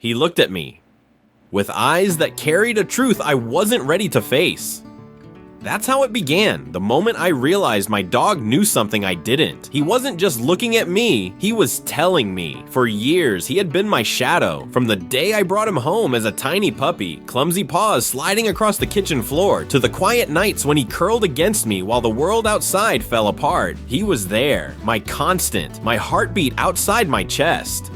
He looked at me with eyes that carried a truth I wasn't ready to face. That's how it began, the moment I realized my dog knew something I didn't. He wasn't just looking at me, he was telling me. For years, he had been my shadow. From the day I brought him home as a tiny puppy, clumsy paws sliding across the kitchen floor, to the quiet nights when he curled against me while the world outside fell apart. He was there, my constant, my heartbeat outside my chest.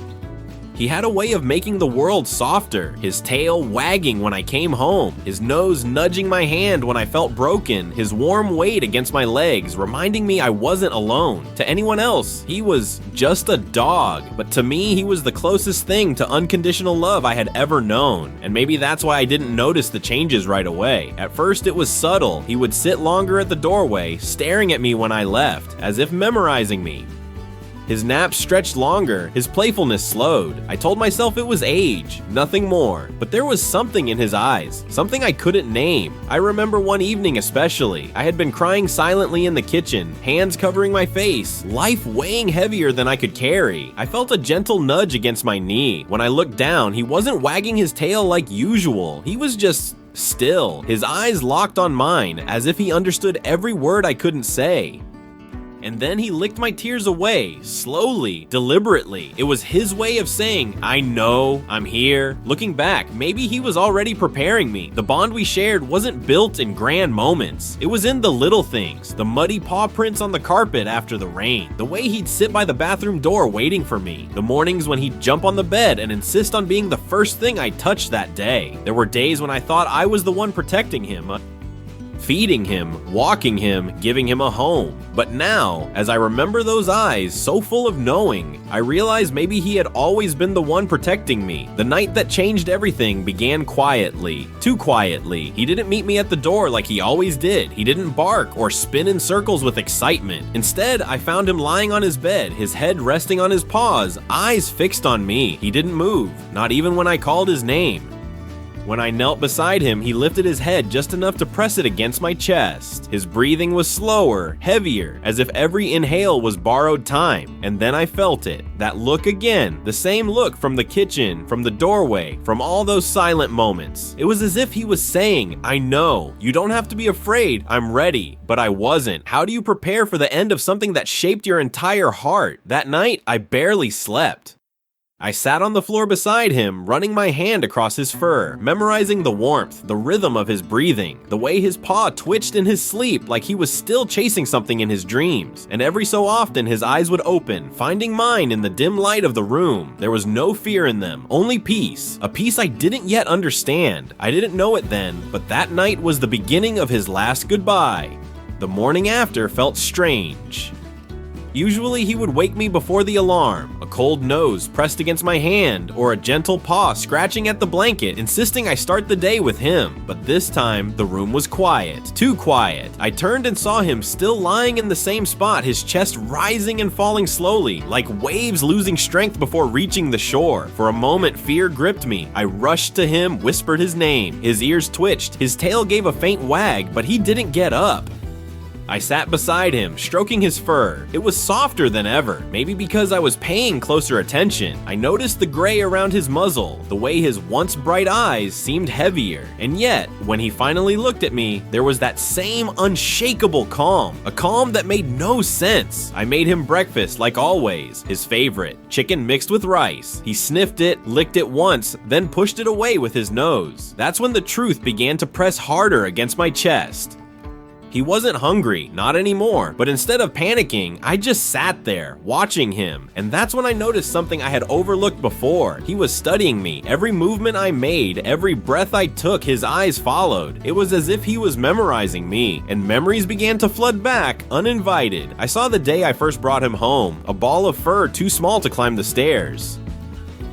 He had a way of making the world softer, his tail wagging when I came home, his nose nudging my hand when I felt broken, his warm weight against my legs, reminding me I wasn't alone. To anyone else, he was just a dog, but to me, he was the closest thing to unconditional love I had ever known. And maybe that's why I didn't notice the changes right away. At first, it was subtle. He would sit longer at the doorway, staring at me when I left, as if memorizing me. His naps stretched longer, his playfulness slowed. I told myself it was age, nothing more. But there was something in his eyes, something I couldn't name. I remember one evening especially. I had been crying silently in the kitchen, hands covering my face, life weighing heavier than I could carry. I felt a gentle nudge against my knee. When I looked down, he wasn't wagging his tail like usual. He was just still, his eyes locked on mine, as if he understood every word I couldn't say. And then he licked my tears away, slowly, deliberately. It was his way of saying, I know, I'm here. Looking back, maybe he was already preparing me. The bond we shared wasn't built in grand moments. It was in the little things, the muddy paw prints on the carpet after the rain, the way he'd sit by the bathroom door waiting for me, the mornings when he'd jump on the bed and insist on being the first thing I touched that day. There were days when I thought I was the one protecting him, feeding him, walking him, giving him a home. But now, as I remember those eyes so full of knowing, I realize maybe he had always been the one protecting me. The night that changed everything began quietly, too quietly. He didn't meet me at the door like he always did. He didn't bark or spin in circles with excitement. Instead, I found him lying on his bed, his head resting on his paws, eyes fixed on me. He didn't move, not even when I called his name. When I knelt beside him, he lifted his head just enough to press it against my chest. His breathing was slower, heavier, as if every inhale was borrowed time. And then I felt it. That look again. The same look from the kitchen, from the doorway, from all those silent moments. It was as if he was saying, I know. You don't have to be afraid. I'm ready. But I wasn't. How do you prepare for the end of something that shaped your entire heart? That night, I barely slept. I sat on the floor beside him, running my hand across his fur, memorizing the warmth, the rhythm of his breathing, the way his paw twitched in his sleep like he was still chasing something in his dreams. And every so often his eyes would open, finding mine in the dim light of the room. There was no fear in them, only peace, a peace I didn't yet understand. I didn't know it then, but that night was the beginning of his last goodbye. The morning after felt strange. Usually he would wake me before the alarm, a cold nose pressed against my hand, or a gentle paw scratching at the blanket, insisting I start the day with him. But this time, the room was quiet, too quiet. I turned and saw him still lying in the same spot, his chest rising and falling slowly, like waves losing strength before reaching the shore. For a moment, fear gripped me. I rushed to him, whispered his name. His ears twitched, his tail gave a faint wag, but he didn't get up. I sat beside him, stroking his fur. It was softer than ever, maybe because I was paying closer attention. I noticed the gray around his muzzle, the way his once bright eyes seemed heavier. And yet, when he finally looked at me, there was that same unshakable calm, a calm that made no sense. I made him breakfast like always, his favorite, chicken mixed with rice. He sniffed it, licked it once, then pushed it away with his nose. That's when the truth began to press harder against my chest. He wasn't hungry, not anymore, but instead of panicking, I just sat there, watching him. And that's when I noticed something I had overlooked before. He was studying me. Every movement I made, every breath I took, his eyes followed. It was as if he was memorizing me, and memories began to flood back, uninvited. I saw the day I first brought him home, a ball of fur too small to climb the stairs.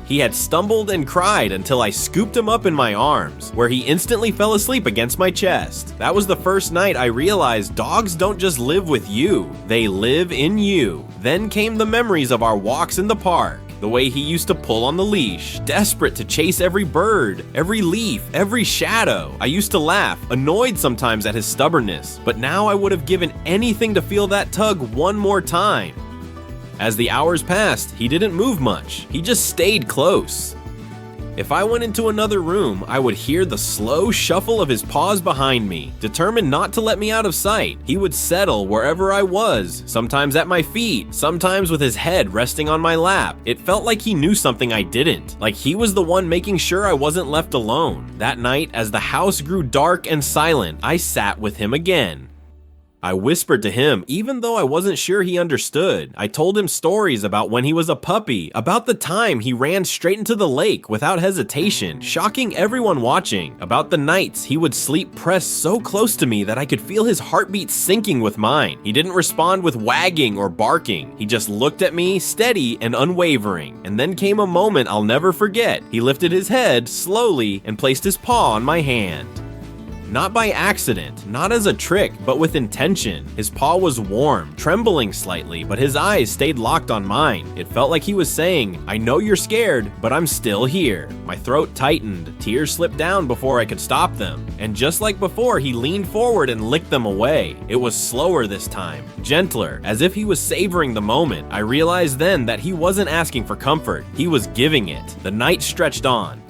He had stumbled and cried until I scooped him up in my arms, where he instantly fell asleep against my chest. That was the first night I realized dogs don't just live with you, they live in you. Then came the memories of our walks in the park, the way he used to pull on the leash, desperate to chase every bird, every leaf, every shadow. I used to laugh, annoyed sometimes at his stubbornness, but now I would have given anything to feel that tug one more time. As the hours passed, he didn't move much. He just stayed close. If I went into another room, I would hear the slow shuffle of his paws behind me, determined not to let me out of sight. He would settle wherever I was, sometimes at my feet, sometimes with his head resting on my lap. It felt like he knew something I didn't, like he was the one making sure I wasn't left alone. That night, as the house grew dark and silent, I sat with him again. I whispered to him, even though I wasn't sure he understood. I told him stories about when he was a puppy, about the time he ran straight into the lake without hesitation, shocking everyone watching, about the nights he would sleep pressed so close to me that I could feel his heartbeat syncing with mine. He didn't respond with wagging or barking. He just looked at me, steady and unwavering. And then came a moment I'll never forget. He lifted his head slowly and placed his paw on my hand. Not by accident, not as a trick, but with intention. His paw was warm, trembling slightly, but his eyes stayed locked on mine. It felt like he was saying, "I know you're scared, but I'm still here." My throat tightened, tears slipped down before I could stop them. And just like before, he leaned forward and licked them away. It was slower this time, gentler, as if he was savoring the moment. I realized then that he wasn't asking for comfort, he was giving it. The night stretched on.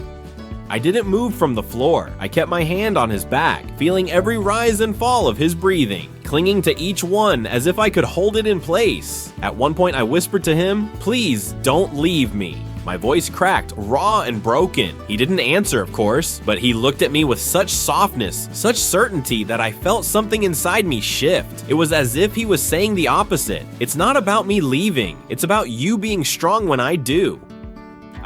I didn't move from the floor. I kept my hand on his back, feeling every rise and fall of his breathing, clinging to each one as if I could hold it in place. At one point I whispered to him, "Please don't leave me." My voice cracked, raw and broken. He didn't answer, of course, but he looked at me with such softness, such certainty that I felt something inside me shift. It was as if he was saying the opposite. It's not about me leaving. It's about you being strong when I do.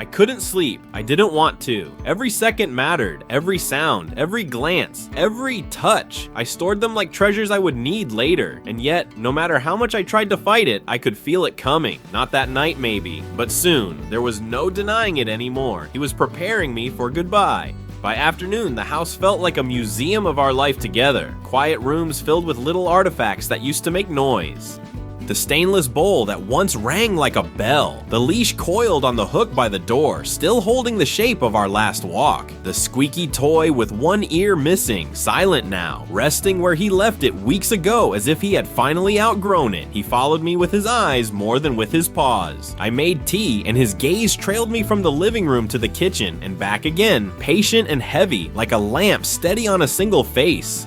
I couldn't sleep. I didn't want to. Every second mattered, every sound, every glance, every touch. I stored them like treasures I would need later. And yet, no matter how much I tried to fight it, I could feel it coming. Not that night maybe, but soon. There was no denying it anymore. He was preparing me for goodbye. By afternoon, the house felt like a museum of our life together. Quiet rooms filled with little artifacts that used to make noise. The stainless bowl that once rang like a bell. The leash coiled on the hook by the door, still holding the shape of our last walk. The squeaky toy with one ear missing, silent now, resting where he left it weeks ago as if he had finally outgrown it. He followed me with his eyes more than with his paws. I made tea and his gaze trailed me from the living room to the kitchen and back again, patient and heavy, like a lamp steady on a single face.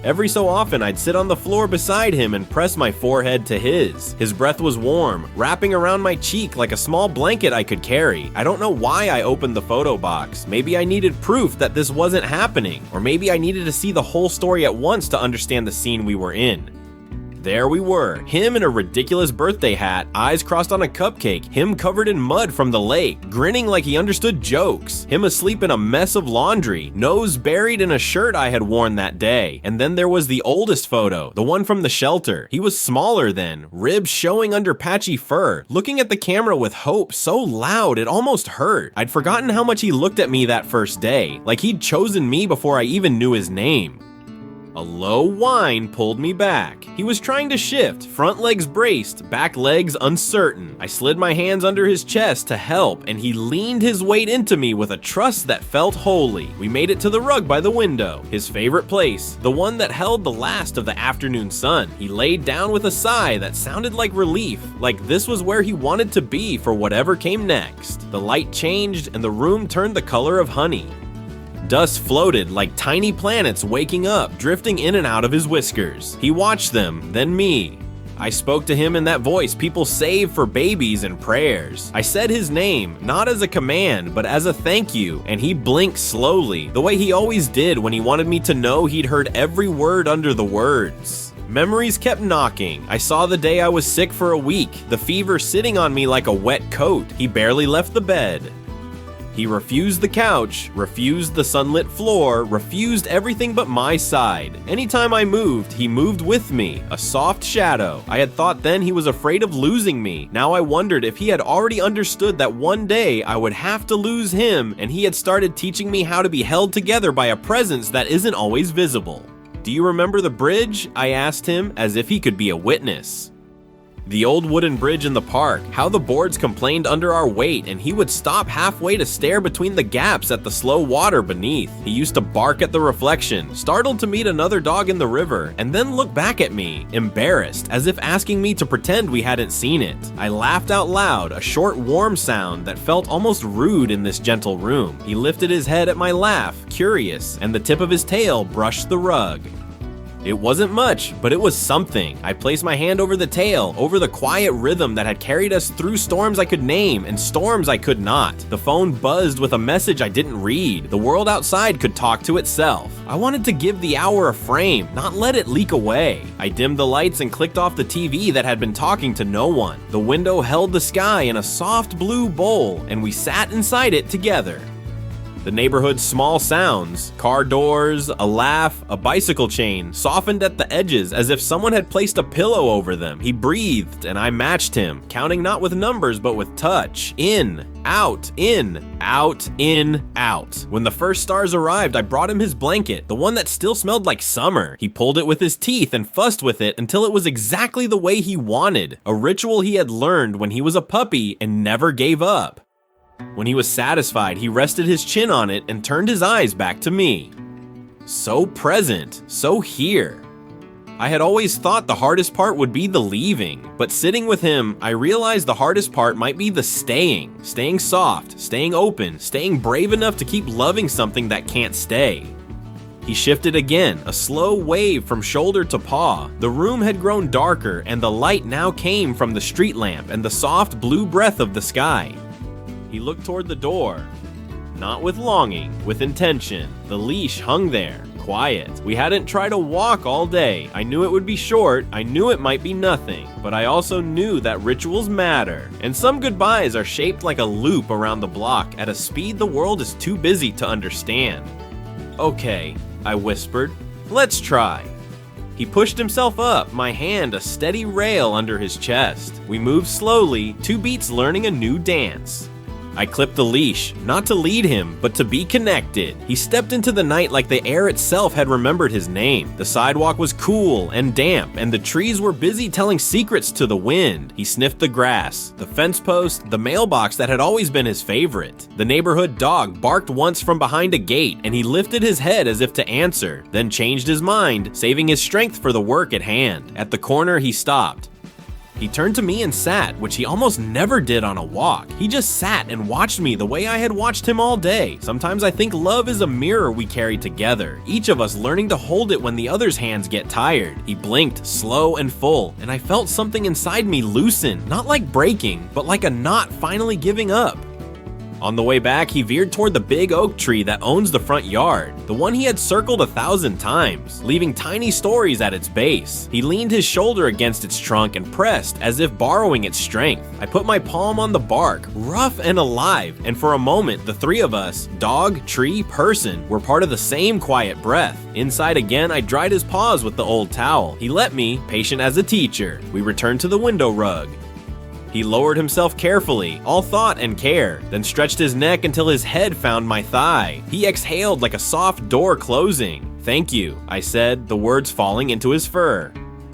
Every so often, I'd sit on the floor beside him and press my forehead to his. His breath was warm, wrapping around my cheek like a small blanket I could carry. I don't know why I opened the photo box. Maybe I needed proof that this wasn't happening, or maybe I needed to see the whole story at once to understand the scene we were in. There we were, him in a ridiculous birthday hat, eyes crossed on a cupcake, him covered in mud from the lake, grinning like he understood jokes, him asleep in a mess of laundry, nose buried in a shirt I had worn that day. And then there was the oldest photo, the one from the shelter. He was smaller then, ribs showing under patchy fur, looking at the camera with hope so loud it almost hurt. I'd forgotten how much he looked at me that first day, like he'd chosen me before I even knew his name. A low whine pulled me back. He was trying to shift, front legs braced, back legs uncertain. I slid my hands under his chest to help, and he leaned his weight into me with a trust that felt holy. We made it to the rug by the window, his favorite place, the one that held the last of the afternoon sun. He laid down with a sigh that sounded like relief, like this was where he wanted to be for whatever came next. The light changed, and the room turned the color of honey. Dust floated like tiny planets waking up, drifting in and out of his whiskers. He watched them, then me. I spoke to him in that voice people save for babies and prayers. I said his name, not as a command, but as a thank you, and he blinked slowly, the way he always did when he wanted me to know he'd heard every word under the words. Memories kept knocking. I saw the day I was sick for a week, the fever sitting on me like a wet coat. He barely left the bed. He refused the couch, refused the sunlit floor, refused everything but my side. Anytime I moved, he moved with me, a soft shadow. I had thought then he was afraid of losing me. Now I wondered if he had already understood that one day I would have to lose him, and he had started teaching me how to be held together by a presence that isn't always visible. "Do you remember the bridge?" I asked him, as if he could be a witness. The old wooden bridge in the park, how the boards complained under our weight and he would stop halfway to stare between the gaps at the slow water beneath. He used to bark at the reflection, startled to meet another dog in the river, and then look back at me, embarrassed, as if asking me to pretend we hadn't seen it. I laughed out loud, a short warm sound that felt almost rude in this gentle room. He lifted his head at my laugh, curious, and the tip of his tail brushed the rug. It wasn't much, but it was something. I placed my hand over the tail, over the quiet rhythm that had carried us through storms I could name and storms I could not. The phone buzzed with a message I didn't read. The world outside could talk to itself. I wanted to give the hour a frame, not let it leak away. I dimmed the lights and clicked off the TV that had been talking to no one. The window held the sky in a soft blue bowl, and we sat inside it together. The neighborhood's small sounds, car doors, a laugh, a bicycle chain, softened at the edges as if someone had placed a pillow over them. He breathed, and I matched him, counting not with numbers but with touch. In, out, in, out, in, out. When the first stars arrived, I brought him his blanket, the one that still smelled like summer. He pulled it with his teeth and fussed with it until it was exactly the way he wanted, a ritual he had learned when he was a puppy and never gave up. When he was satisfied, he rested his chin on it and turned his eyes back to me. So present, so here. I had always thought the hardest part would be the leaving, but sitting with him, I realized the hardest part might be the staying soft, staying open, staying brave enough to keep loving something that can't stay. He shifted again, a slow wave from shoulder to paw. The room had grown darker, and the light now came from the street lamp and the soft blue breath of the sky. He looked toward the door, not with longing, with intention. The leash hung there, quiet. We hadn't tried to walk all day. I knew it would be short, I knew it might be nothing, but I also knew that rituals matter. And some goodbyes are shaped like a loop around the block at a speed the world is too busy to understand. Okay, I whispered, let's try. He pushed himself up, my hand a steady rail under his chest. We moved slowly, 2 beats learning a new dance. I clipped the leash, not to lead him, but to be connected. He stepped into the night like the air itself had remembered his name. The sidewalk was cool and damp, and the trees were busy telling secrets to the wind. He sniffed the grass, the fence post, the mailbox that had always been his favorite. The neighborhood dog barked once from behind a gate, and he lifted his head as if to answer, then changed his mind, saving his strength for the work at hand. At the corner, he stopped. He turned to me and sat, which he almost never did on a walk. He just sat and watched me the way I had watched him all day. Sometimes I think love is a mirror we carry together, each of us learning to hold it when the other's hands get tired. He blinked, slow and full, and I felt something inside me loosen, not like breaking, but like a knot finally giving up. On the way back, he veered toward the big oak tree that owns the front yard, the one he had circled 1,000 times, leaving tiny stories at its base. He leaned his shoulder against its trunk and pressed, as if borrowing its strength. I put my palm on the bark, rough and alive, and for a moment, the 3 of us, dog, tree, person, were part of the same quiet breath. Inside again, I dried his paws with the old towel. He let me, patient as a teacher. We returned to the window rug. He lowered himself carefully, all thought and care, then stretched his neck until his head found my thigh. He exhaled like a soft door closing. "Thank you," I said, the words falling into his fur.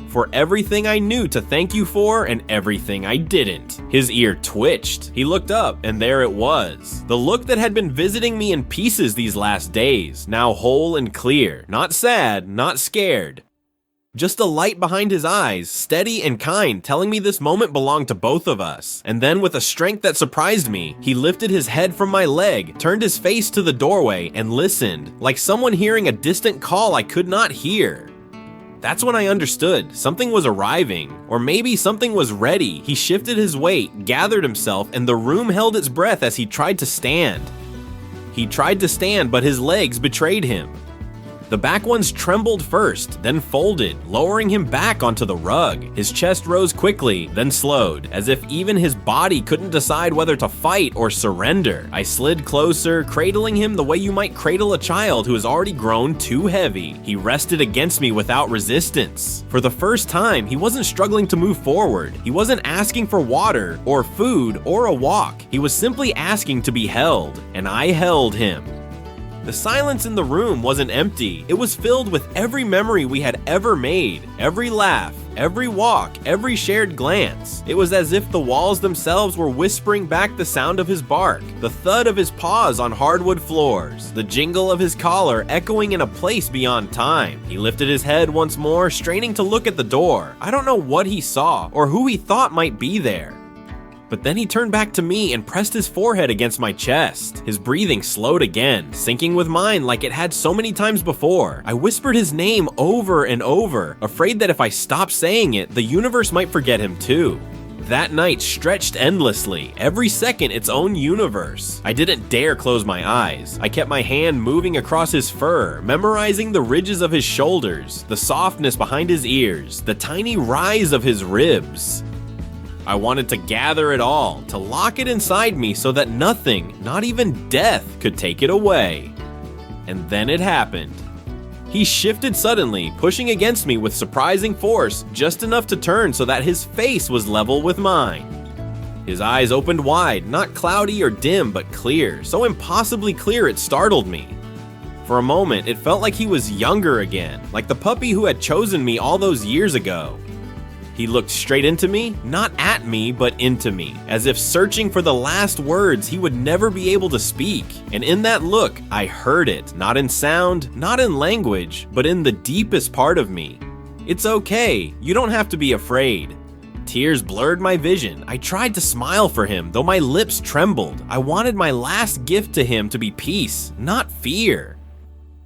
"For everything I knew to thank you for and everything I didn't." His ear twitched. He looked up, and there it was. The look that had been visiting me in pieces these last days, now whole and clear, not sad, not scared. Just a light behind his eyes, steady and kind, telling me this moment belonged to both of us. And then with a strength that surprised me, he lifted his head from my leg, turned his face to the doorway, and listened, like someone hearing a distant call I could not hear. That's when I understood. Something was arriving, or maybe something was ready. He shifted his weight, gathered himself, and the room held its breath as he tried to stand. He tried to stand, but his legs betrayed him. The back ones trembled first, then folded, lowering him back onto the rug. His chest rose quickly, then slowed, as if even his body couldn't decide whether to fight or surrender. I slid closer, cradling him the way you might cradle a child who has already grown too heavy. He rested against me without resistance. For the first time, he wasn't struggling to move forward. He wasn't asking for water, or food, or a walk. He was simply asking to be held, and I held him. The silence in the room wasn't empty. It was filled with every memory we had ever made, every laugh, every walk, every shared glance. It was as if the walls themselves were whispering back the sound of his bark, the thud of his paws on hardwood floors, the jingle of his collar echoing in a place beyond time. He lifted his head once more, straining to look at the door. I don't know what he saw or who he thought might be there. But then he turned back to me and pressed his forehead against my chest. His breathing slowed again, syncing with mine like it had so many times before. I whispered his name over and over, afraid that if I stopped saying it, the universe might forget him too. That night stretched endlessly, every second its own universe. I didn't dare close my eyes. I kept my hand moving across his fur, memorizing the ridges of his shoulders, the softness behind his ears, the tiny rise of his ribs. I wanted to gather it all, to lock it inside me so that nothing, not even death, could take it away. And then it happened. He shifted suddenly, pushing against me with surprising force, just enough to turn so that his face was level with mine. His eyes opened wide, not cloudy or dim, but clear, so impossibly clear it startled me. For a moment, it felt like he was younger again, like the puppy who had chosen me all those years ago. He looked straight into me, not at me, but into me, as if searching for the last words he would never be able to speak. And in that look, I heard it, not in sound, not in language, but in the deepest part of me. It's okay, you don't have to be afraid. Tears blurred my vision. I tried to smile for him, though my lips trembled. I wanted my last gift to him to be peace, not fear.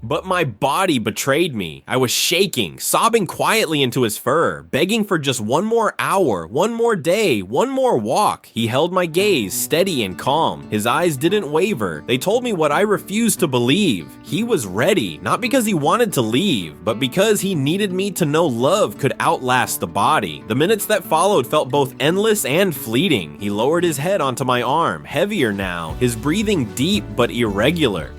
But my body betrayed me. I was shaking, sobbing quietly into his fur, begging for just one more hour, one more day, one more walk. He held my gaze, steady and calm. His eyes didn't waver. They told me what I refused to believe. He was ready, not because he wanted to leave, but because he needed me to know love could outlast the body. The minutes that followed felt both endless and fleeting. He lowered his head onto my arm, heavier now, his breathing deep but irregular.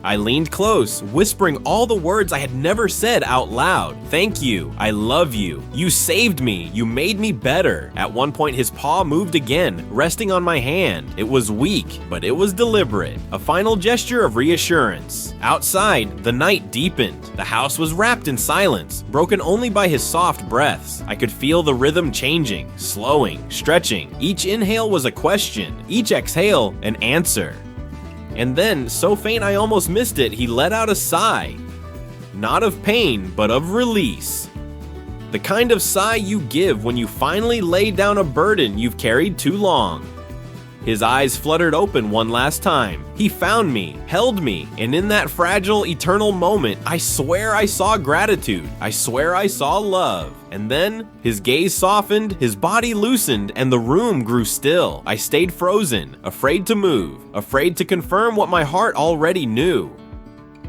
I leaned close, whispering all the words I had never said out loud. Thank you. I love you. You saved me. You made me better. At one point, his paw moved again, resting on my hand. It was weak, but it was deliberate. A final gesture of reassurance. Outside, the night deepened. The house was wrapped in silence, broken only by his soft breaths. I could feel the rhythm changing, slowing, stretching. Each inhale was a question, each exhale an answer. And then, so faint I almost missed it, he let out a sigh. Not of pain, but of release. The kind of sigh you give when you finally lay down a burden you've carried too long. His eyes fluttered open one last time. He found me, held me, and in that fragile, eternal moment, I swear I saw gratitude. I swear I saw love. And then, his gaze softened, his body loosened, and the room grew still. I stayed frozen, afraid to move, afraid to confirm what my heart already knew.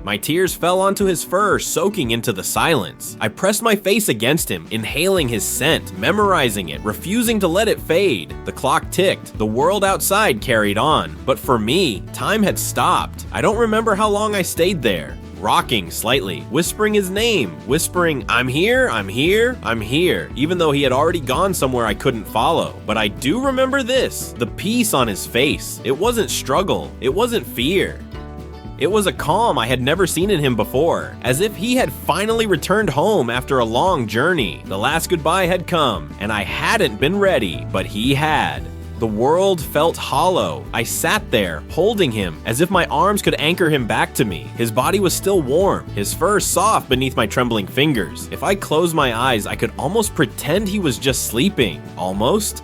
My tears fell onto his fur, soaking into the silence. I pressed my face against him, inhaling his scent, memorizing it, refusing to let it fade. The clock ticked, the world outside carried on, but for me, time had stopped. I don't remember how long I stayed there, rocking slightly, whispering his name, whispering, I'm here, I'm here, I'm here, even though he had already gone somewhere I couldn't follow. But I do remember this, the peace on his face. It wasn't struggle, it wasn't fear. It was a calm I had never seen in him before, as if he had finally returned home after a long journey. The last goodbye had come, and I hadn't been ready, but he had. The world felt hollow. I sat there, holding him, as if my arms could anchor him back to me. His body was still warm, his fur soft beneath my trembling fingers. If I closed my eyes, I could almost pretend he was just sleeping. Almost.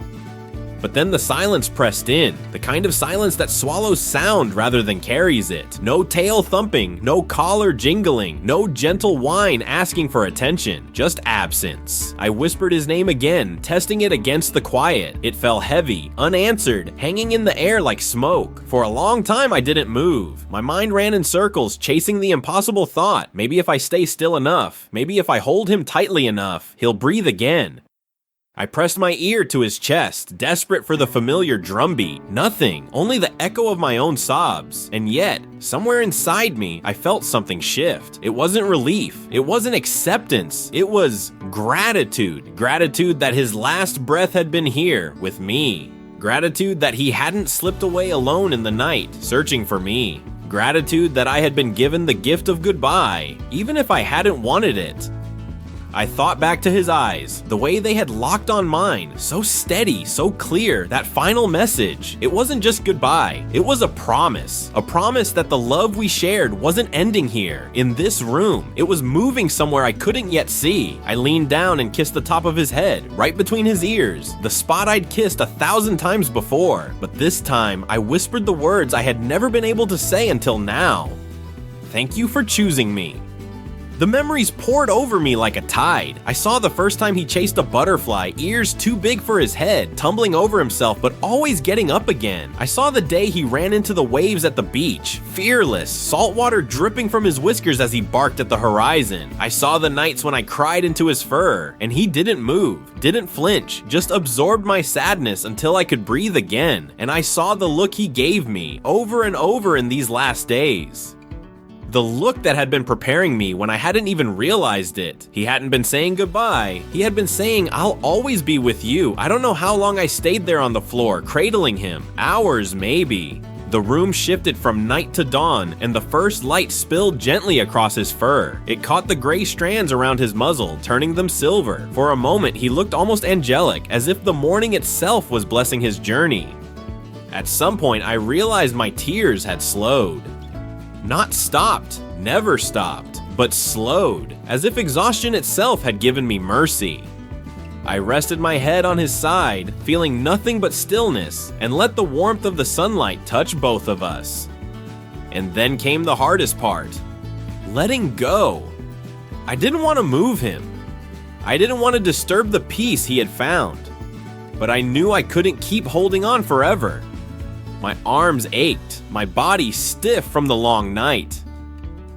But then the silence pressed in, the kind of silence that swallows sound rather than carries it. No tail thumping, no collar jingling, no gentle whine asking for attention, just absence. I whispered his name again, testing it against the quiet. It fell heavy, unanswered, hanging in the air like smoke. For a long time I didn't move. My mind ran in circles, chasing the impossible thought. Maybe if I stay still enough, maybe if I hold him tightly enough, he'll breathe again. I pressed my ear to his chest, desperate for the familiar drumbeat. Nothing, only the echo of my own sobs. And yet, somewhere inside me, I felt something shift. It wasn't relief. It wasn't acceptance. It was gratitude. Gratitude that his last breath had been here, with me. Gratitude that he hadn't slipped away alone in the night, searching for me. Gratitude that I had been given the gift of goodbye, even if I hadn't wanted it. I thought back to his eyes, the way they had locked on mine, so steady, so clear, that final message. It wasn't just goodbye, it was a promise that the love we shared wasn't ending here, in this room. It was moving somewhere I couldn't yet see. I leaned down and kissed the top of his head, right between his ears, the spot I'd kissed 1,000 times before. But this time, I whispered the words I had never been able to say until now. Thank you for choosing me. The memories poured over me like a tide. I saw the first time he chased a butterfly, ears too big for his head, tumbling over himself but always getting up again. I saw the day he ran into the waves at the beach, fearless, salt water dripping from his whiskers as he barked at the horizon. I saw the nights when I cried into his fur, and he didn't move, didn't flinch, just absorbed my sadness until I could breathe again. And I saw the look he gave me over and over in these last days. The look that had been preparing me when I hadn't even realized it. He hadn't been saying goodbye. He had been saying, I'll always be with you. I don't know how long I stayed there on the floor, cradling him. Hours, maybe. The room shifted from night to dawn, and the first light spilled gently across his fur. It caught the gray strands around his muzzle, turning them silver. For a moment, he looked almost angelic, as if the morning itself was blessing his journey. At some point, I realized my tears had slowed. Not stopped, never stopped, but slowed, as if exhaustion itself had given me mercy. I rested my head on his side, feeling nothing but stillness, and let the warmth of the sunlight touch both of us. And then came the hardest part, letting go. I didn't want to move him. I didn't want to disturb the peace he had found, but I knew I couldn't keep holding on forever. My arms ached, my body stiff from the long night.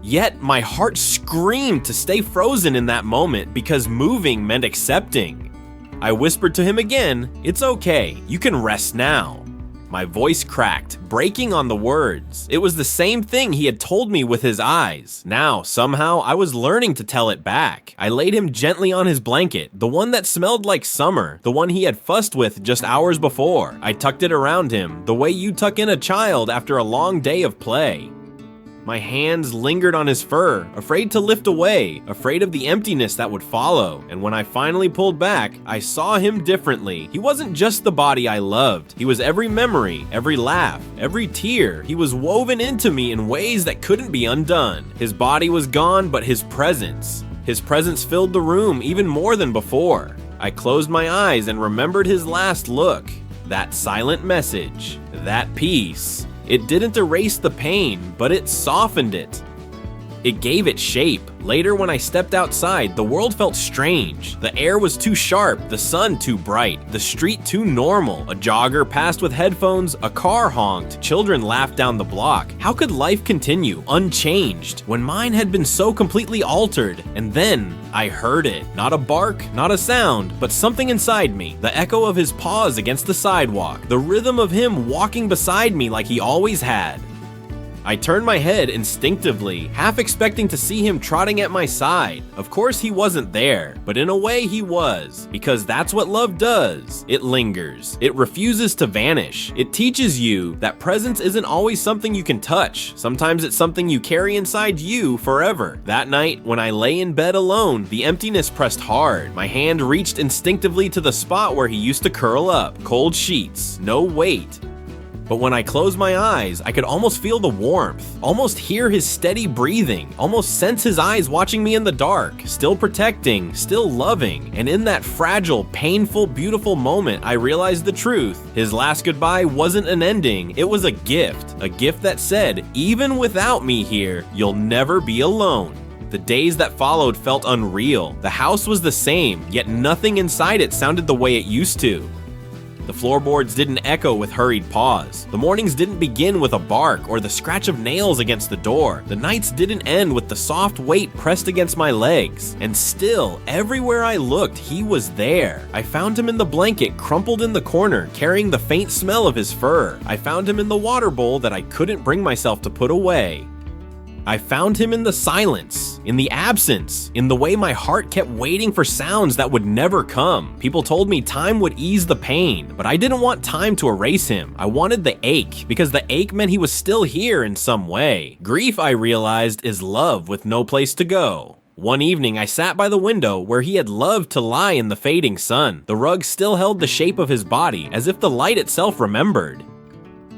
Yet my heart screamed to stay frozen in that moment because moving meant accepting. I whispered to him again, "It's okay, you can rest now." My voice cracked, breaking on the words. It was the same thing he had told me with his eyes. Now, somehow, I was learning to tell it back. I laid him gently on his blanket, the one that smelled like summer, the one he had fussed with just hours before. I tucked it around him, the way you tuck in a child after a long day of play. My hands lingered on his fur, afraid to lift away, afraid of the emptiness that would follow. And when I finally pulled back, I saw him differently. He wasn't just the body I loved. He was every memory, every laugh, every tear. He was woven into me in ways that couldn't be undone. His body was gone, but his presence filled the room even more than before. I closed my eyes and remembered his last look, that silent message, that peace. It didn't erase the pain, but it softened it. It gave it shape. Later, when I stepped outside, the world felt strange. The air was too sharp, the sun too bright, the street too normal. A jogger passed with headphones, a car honked, children laughed down the block. How could life continue, unchanged, when mine had been so completely altered? And then, I heard it. Not a bark, not a sound, but something inside me. The echo of his paws against the sidewalk. The rhythm of him walking beside me like he always had. I turned my head instinctively, half expecting to see him trotting at my side. Of course he wasn't there, but in a way he was, because that's what love does. It lingers. It refuses to vanish. It teaches you that presence isn't always something you can touch. Sometimes it's something you carry inside you forever. That night, when I lay in bed alone, the emptiness pressed hard. My hand reached instinctively to the spot where he used to curl up. Cold sheets, no weight. But when I closed my eyes, I could almost feel the warmth, almost hear his steady breathing, almost sense his eyes watching me in the dark, still protecting, still loving. And in that fragile, painful, beautiful moment, I realized the truth. His last goodbye wasn't an ending, it was a gift that said, even without me here, you'll never be alone. The days that followed felt unreal. The house was the same, yet nothing inside it sounded the way it used to. The floorboards didn't echo with hurried paws. The mornings didn't begin with a bark or the scratch of nails against the door. The nights didn't end with the soft weight pressed against my legs. And still, everywhere I looked, he was there. I found him in the blanket crumpled in the corner, carrying the faint smell of his fur. I found him in the water bowl that I couldn't bring myself to put away. I found him in the silence, in the absence, in the way my heart kept waiting for sounds that would never come. People told me time would ease the pain, but I didn't want time to erase him. I wanted the ache, because the ache meant he was still here in some way. Grief, I realized, is love with no place to go. One evening, I sat by the window where he had loved to lie in the fading sun. The rug still held the shape of his body, as if the light itself remembered.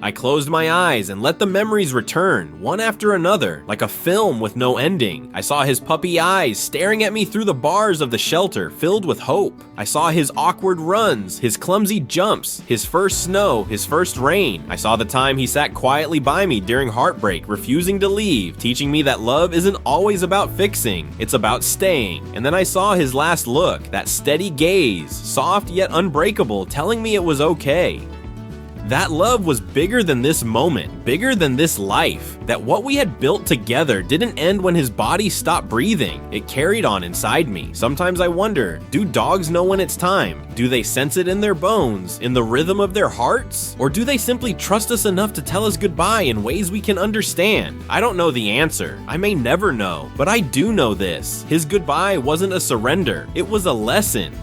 I closed my eyes and let the memories return, one after another, like a film with no ending. I saw his puppy eyes staring at me through the bars of the shelter, filled with hope. I saw his awkward runs, his clumsy jumps, his first snow, his first rain. I saw the time he sat quietly by me during heartbreak, refusing to leave, teaching me that love isn't always about fixing, it's about staying. And then I saw his last look, that steady gaze, soft yet unbreakable, telling me it was okay. That love was bigger than this moment, bigger than this life. That what we had built together didn't end when his body stopped breathing. It carried on inside me. Sometimes I wonder, do dogs know when it's time? Do they sense it in their bones, in the rhythm of their hearts? Or do they simply trust us enough to tell us goodbye in ways we can understand? I don't know the answer. I may never know, but I do know this. His goodbye wasn't a surrender. It was a lesson.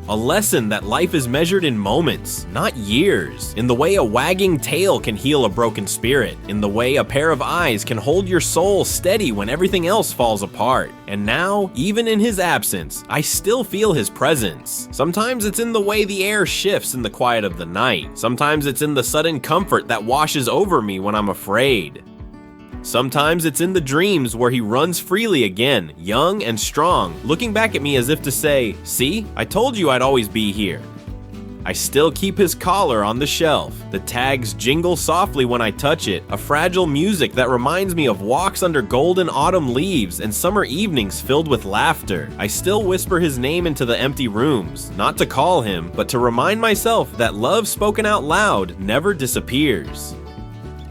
A lesson that life is measured in moments, not years. In the way a wagging tail can heal a broken spirit. In the way a pair of eyes can hold your soul steady when everything else falls apart. And now, even in his absence, I still feel his presence. Sometimes it's in the way the air shifts in the quiet of the night. Sometimes it's in the sudden comfort that washes over me when I'm afraid. Sometimes it's in the dreams where he runs freely again, young and strong, looking back at me as if to say, "See, I told you I'd always be here." I still keep his collar on the shelf. The tags jingle softly when I touch it, a fragile music that reminds me of walks under golden autumn leaves and summer evenings filled with laughter. I still whisper his name into the empty rooms, not to call him, but to remind myself that love spoken out loud never disappears.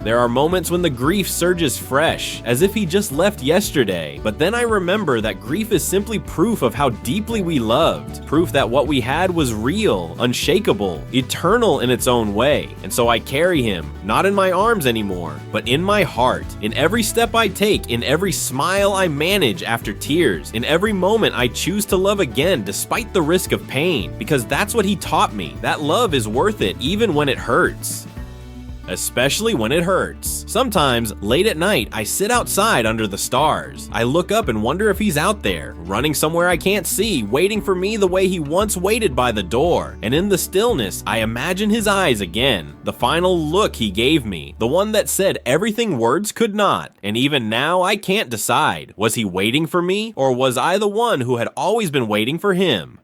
There are moments when the grief surges fresh, as if he just left yesterday, but then I remember that grief is simply proof of how deeply we loved, proof that what we had was real, unshakable, eternal in its own way, and so I carry him, not in my arms anymore, but in my heart, in every step I take, in every smile I manage after tears, in every moment I choose to love again despite the risk of pain, because that's what he taught me, that love is worth it even when it hurts. Especially when it hurts. Sometimes, late at night, I sit outside under the stars. I look up and wonder if he's out there, running somewhere I can't see, waiting for me the way he once waited by the door. And in the stillness, I imagine his eyes again, the final look he gave me, the one that said everything words could not. And even now, I can't decide. Was he waiting for me, or was I the one who had always been waiting for him?